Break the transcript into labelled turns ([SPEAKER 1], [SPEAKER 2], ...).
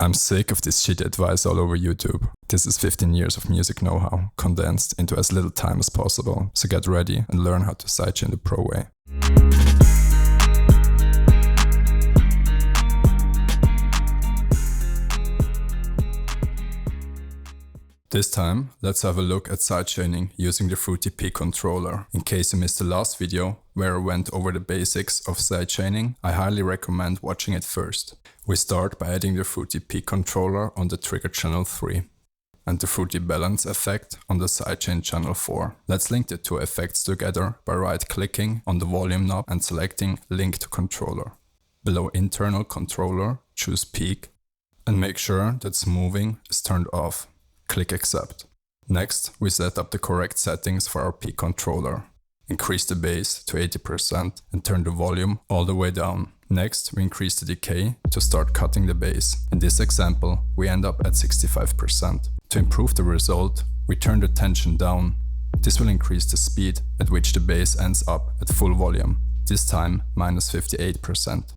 [SPEAKER 1] I'm sick of this shit advice all over YouTube. This is 15 years of music know-how, condensed into as little time as possible, so get ready and learn how to sidechain the pro way. This time, let's have a look at sidechaining using the Fruity P controller. In case you missed the last video, where I went over the basics of sidechaining, I highly recommend watching it first. We start by adding the Fruity P controller on the trigger channel 3 and the Fruity Balance effect on the sidechain channel 4. Let's link the two effects together by right-clicking on the volume knob and selecting Link to Controller. Below Internal Controller, choose Peak and make sure that Smoothing is turned off. Click Accept. Next, we set up the correct settings for our P controller. Increase the bass to 80% and turn the volume all the way down. Next, we increase the decay to start cutting the bass. In this example, we end up at 65%. To improve the result, we turn the tension down. This will increase the speed at which the bass ends up at full volume, this time minus 58%.